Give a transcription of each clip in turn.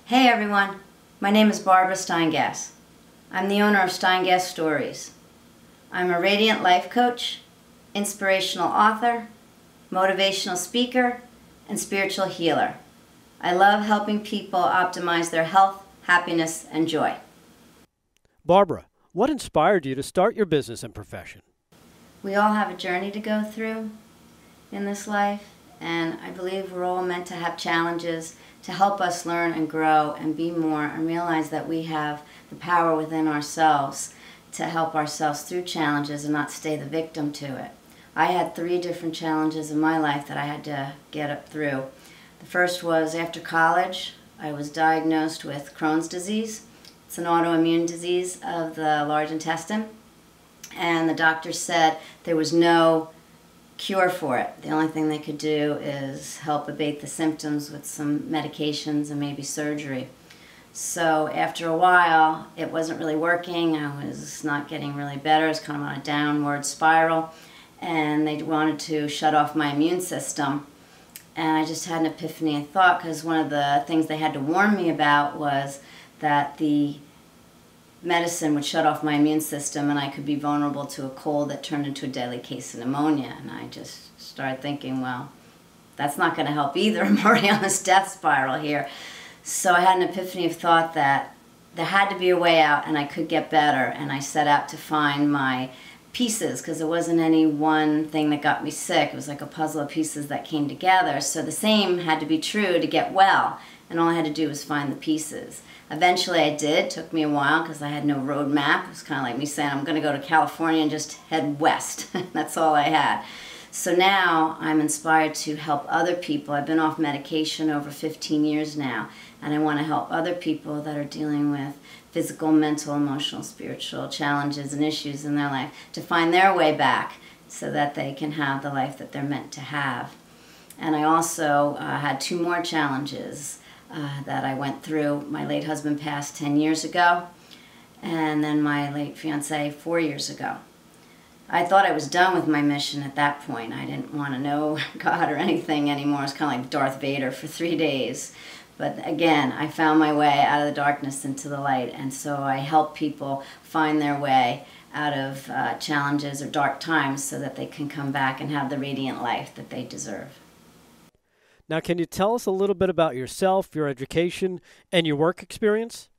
Hey everyone, my name is Barbara Steingas. I'm the owner of Steingas Stories. I'm a radiant life coach, inspirational author, motivational speaker, and spiritual healer. I love helping people optimize their health, happiness, and joy. Barbara, what inspired you to start your business and profession? We all have a journey to go through in this life, and I believe we're all meant to have challenges to help us learn and grow and be more and realize that we have the power within ourselves to help ourselves through challenges and not stay the victim to it. I had 3 different challenges in my life that I had to get up through. The first was after college. I was diagnosed with Crohn's disease. It's an autoimmune disease of the large intestine, and the doctor said there was no cure for it. The only thing they could do is help abate the symptoms with some medications and maybe surgery. So after a while, it wasn't really working. I was not getting really better. I was kind of on a downward spiral, and they wanted to shut off my immune system. And I just had an epiphany of thought, because one of the things they had to warn me about was that the medicine would shut off my immune system and I could be vulnerable to a cold that turned into a deadly case of pneumonia. And I just started thinking, well, that's not going to help either. I'm already on this death spiral here. So I had an epiphany of thought that there had to be a way out and I could get better. And I set out to find my pieces, because there wasn't any one thing that got me sick. It was like a puzzle of pieces that came together. So the same had to be true to get well, and all I had to do was find the pieces. Eventually I did. It took me a while because I had no road map. It was kind of like me saying I'm going to go to California and just head west. That's all I had. So now I'm inspired to help other people. I've been off medication over 15 years now, and I want to help other people that are dealing with physical, mental, emotional, spiritual challenges and issues in their life to find their way back so that they can have the life that they're meant to have. And I also had 2 more challenges that I went through. My late husband passed 10 years ago, and then my late fiance 4 years ago. I thought I was done with my mission at that point. I didn't want to know God or anything anymore. I was kind of like Darth Vader for 3 days. But again, I found my way out of the darkness into the light, and so I help people find their way out of challenges or dark times so that they can come back and have the radiant life that they deserve. Now, can you tell us a little bit about yourself, your education, and your work experience?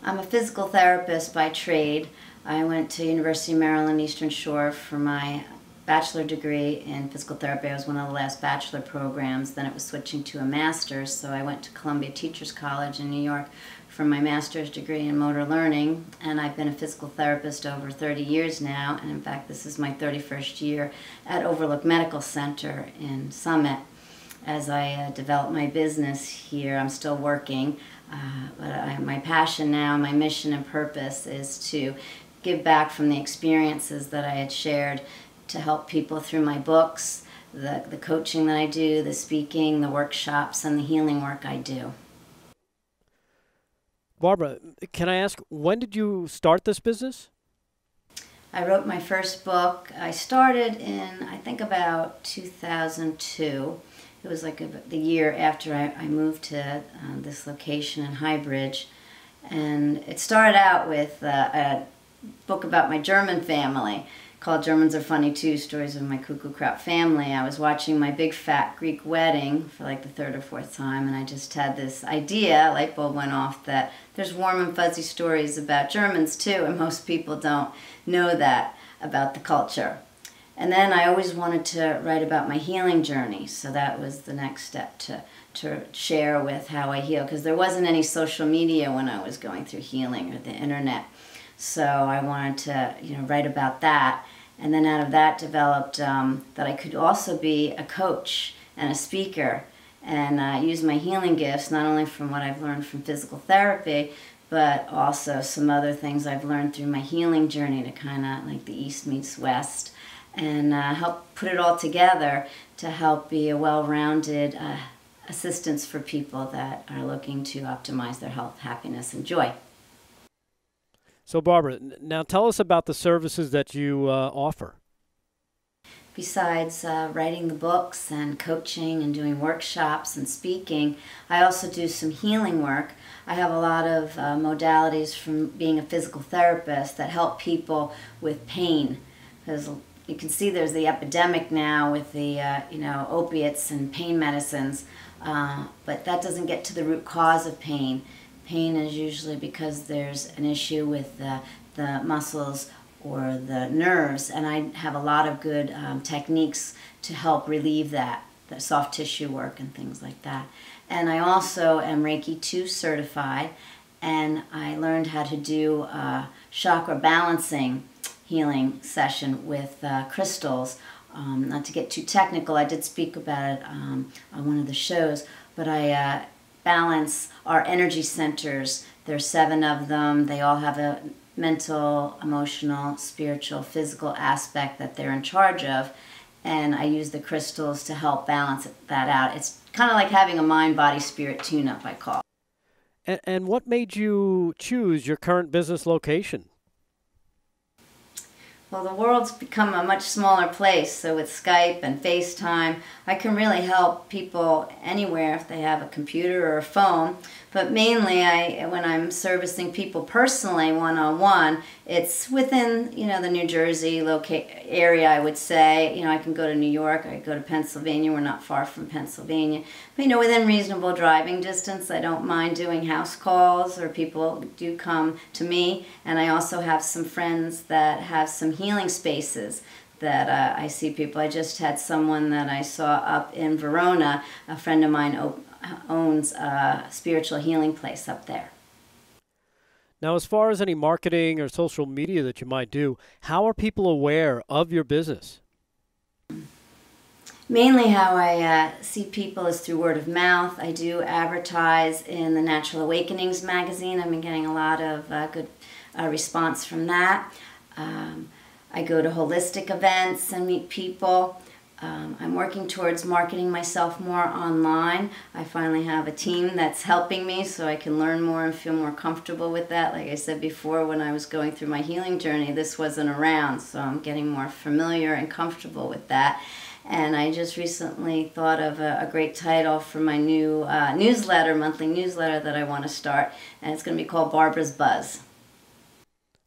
I'm a physical therapist by trade. I went to University of Maryland Eastern Shore for my bachelor degree in physical therapy. I was one of the last bachelor programs. Then it was switching to a master's, so I went to Columbia Teachers College in New York for my master's degree in motor learning, and I've been a physical therapist over 30 years now, and in fact this is my 31st year at Overlook Medical Center in Summit. As I develop my business here, I'm still working, but my passion now, my mission and purpose is to give back from the experiences that I had shared to help people through my books, the coaching that I do, the speaking, the workshops, and the healing work I do. Barbara, can I ask, when did you start this business? I wrote my first book. I started in, I think, about 2002. It was like the year after I moved to this location in Highbridge. And it started out with a book about my German family called Germans Are Funny Too, Stories of My Cuckoo Kraut Family. I was watching my big fat Greek wedding for like the 3rd or 4th time, and I just had this idea, light bulb went off, that there's warm and fuzzy stories about Germans too, and most people don't know that about the culture. And then I always wanted to write about my healing journey, so that was the next step to share with how I heal, because there wasn't any social media when I was going through healing or the internet. So I wanted to, write about that, and then out of that developed that I could also be a coach and a speaker and use my healing gifts, not only from what I've learned from physical therapy, but also some other things I've learned through my healing journey to kind of like the East meets West, and help put it all together to help be a well-rounded assistance for people that are looking to optimize their health, happiness, and joy. So Barbara, now tell us about the services that you offer. besides writing the books and coaching and doing workshops and speaking, I also do some healing work. I have a lot of modalities from being a physical therapist that help people with pain. Because you can see there's the epidemic now with the opiates and pain medicines, but that doesn't get to the root cause of pain. Pain is usually because there's an issue with the muscles or the nerves, and I have a lot of good techniques to help relieve that, the soft tissue work and things like that. And I also am Reiki 2 certified, and I learned how to do a chakra balancing healing session with crystals. Not to get too technical, I did speak about it on one of the shows, but I balance our energy centers. There's 7 of them. They all have a mental, emotional, spiritual, physical aspect that they're in charge of, and I use the crystals to help balance that out. It's kind of like having a mind, body, spirit tune-up, I call it. And what made you choose your current business location? Well, the world's become a much smaller place, so with Skype and FaceTime, I can really help people anywhere if they have a computer or a phone. But mainly, when I'm servicing people personally, one-on-one, it's within, the New Jersey area, I would say. I can go to New York, I go to Pennsylvania. We're not far from Pennsylvania. But, within reasonable driving distance, I don't mind doing house calls, or people do come to me. And I also have some friends that have some healing spaces that I see people. I just had someone that I saw up in Verona. A friend of mine owns a spiritual healing place up there. Now, as far as any marketing or social media that you might do, how are people aware of your business? Mainly how I see people is through word of mouth. I do advertise in the Natural Awakenings magazine. I've been getting a lot of good response from that. I go to holistic events and meet people. I'm working towards marketing myself more online. I finally have a team that's helping me so I can learn more and feel more comfortable with that. Like I said before, when I was going through my healing journey, this wasn't around, so I'm getting more familiar and comfortable with that. And I just recently thought of a great title for my new monthly newsletter that I want to start, and it's going to be called Barbara's Buzz.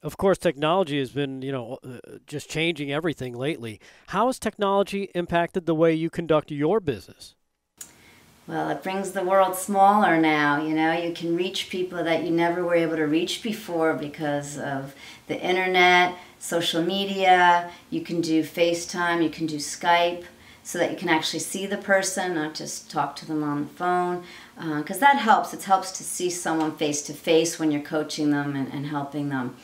Of course, technology has been, just changing everything lately. How has technology impacted the way you conduct your business? Well, it brings the world smaller now. You can reach people that you never were able to reach before because of the internet, social media. You can do FaceTime, you can do Skype, so that you can actually see the person, not just talk to them on the phone. Because that helps. It helps to see someone face to face when you're coaching them and helping them.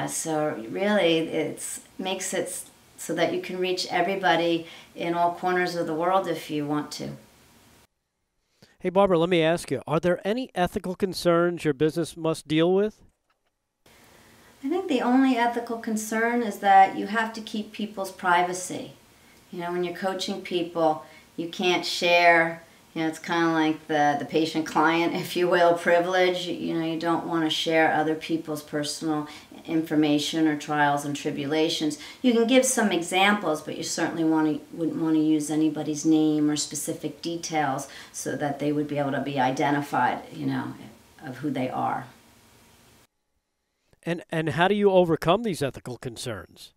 So really, it makes it so that you can reach everybody in all corners of the world if you want to. Hey, Barbara, let me ask you, are there any ethical concerns your business must deal with? I think the only ethical concern is that you have to keep people's privacy. When you're coaching people, you can't share. It's kind of like the patient-client, if you will, privilege. You don't want to share other people's personal information or trials and tribulations. You can give some examples, but you certainly wouldn't want to use anybody's name or specific details so that they would be able to be identified, of who they are. And how do you overcome these ethical concerns?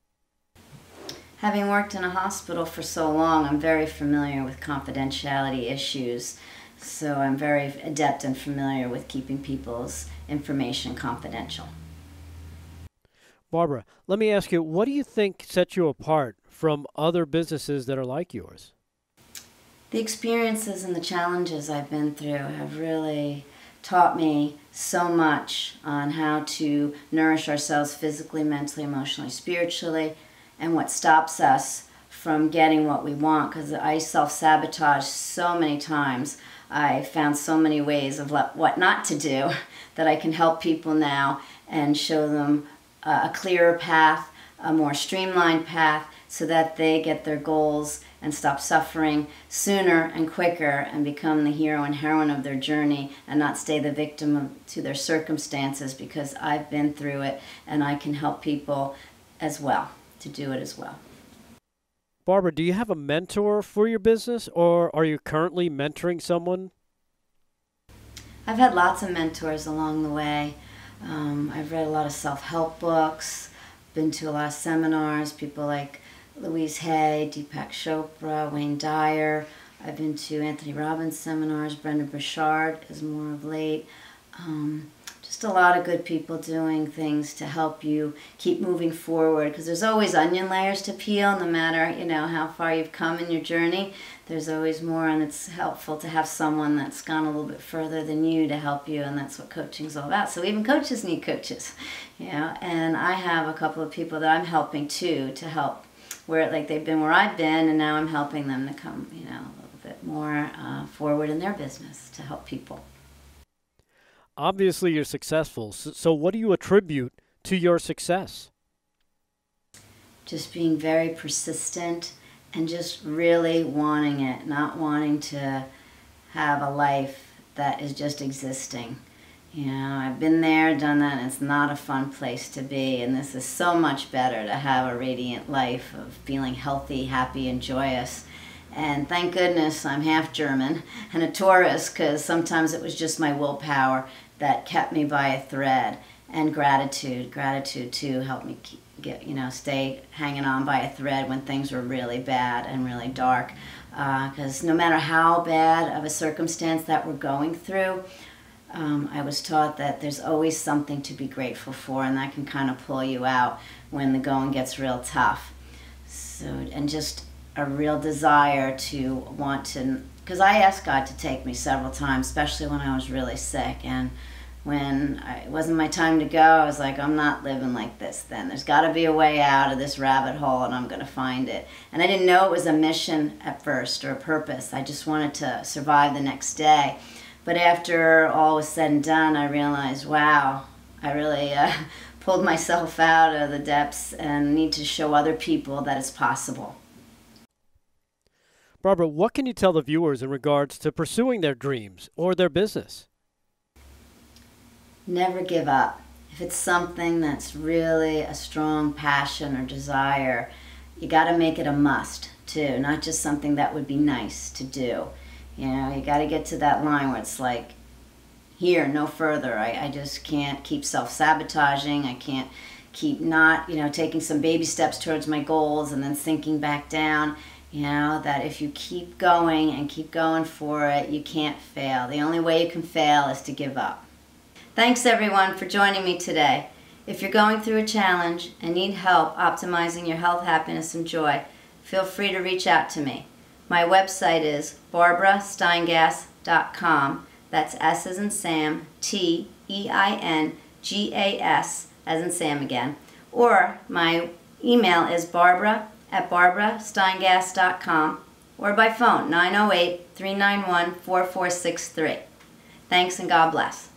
Having worked in a hospital for so long, I'm very familiar with confidentiality issues. So I'm very adept and familiar with keeping people's information confidential. Barbara, let me ask you, what do you think sets you apart from other businesses that are like yours? The experiences and the challenges I've been through have really taught me so much on how to nourish ourselves physically, mentally, emotionally, spiritually, and what stops us from getting what we want, because I self-sabotage so many times. I found so many ways of what not to do that I can help people now and show them a clearer path, a more streamlined path, so that they get their goals and stop suffering sooner and quicker and become the hero and heroine of their journey and not stay the victim to their circumstances, because I've been through it and I can help people as well to do it as well. Barbara, do you have a mentor for your business, or are you currently mentoring someone? I've had lots of mentors along the way. I've read a lot of self-help books, been to a lot of seminars, people like Louise Hay, Deepak Chopra, Wayne Dyer. I've been to Anthony Robbins seminars, Brendon Burchard is more of late. Just a lot of good people doing things to help you keep moving forward, because there's always onion layers to peel, no matter how far you've come in your journey. There's always more, and it's helpful to have someone that's gone a little bit further than you to help you, and that's what coaching's all about. So even coaches need coaches, and I have a couple of people that I'm helping too, to help where they've been where I've been, and now I'm helping them to come a little bit more forward in their business to help people. Obviously, you're successful. So what do you attribute to your success? Just being very persistent and just really wanting it, not wanting to have a life that is just existing. I've been there, done that, and it's not a fun place to be. And this is so much better to have a radiant life of feeling healthy, happy, and joyous. And thank goodness I'm half German and a Taurus, because sometimes it was just my willpower that kept me by a thread. And gratitude too helped me stay hanging on by a thread when things were really bad and really dark. Because no matter how bad of a circumstance that we're going through, I was taught that there's always something to be grateful for, and that can kind of pull you out when the going gets real tough. So, and just a real desire to want to, because I asked God to take me several times, especially when I was really sick, and when it wasn't my time to go, I was like, I'm not living like this then. There's got to be a way out of this rabbit hole, and I'm going to find it. And I didn't know it was a mission at first, or a purpose. I just wanted to survive the next day. But after all was said and done, I realized, wow, I really pulled myself out of the depths and need to show other people that it's possible. Barbara, what can you tell the viewers in regards to pursuing their dreams or their business? Never give up. If it's something that's really a strong passion or desire, you got to make it a must too, not just something that would be nice to do. You got to get to that line where it's like, here, no further. I just can't keep self-sabotaging. I can't keep not, taking some baby steps towards my goals and then sinking back down. That if you keep going and keep going for it, you can't fail. The only way you can fail is to give up. Thanks everyone for joining me today. If you're going through a challenge and need help optimizing your health, happiness, and joy, feel free to reach out to me. My website is barbarasteingas.com. That's S as in Sam, T-E-I-N-G-A-S as in Sam again. Or my email is barbara@barbarasteingas.com, or by phone 908-391-4463. Thanks and God bless.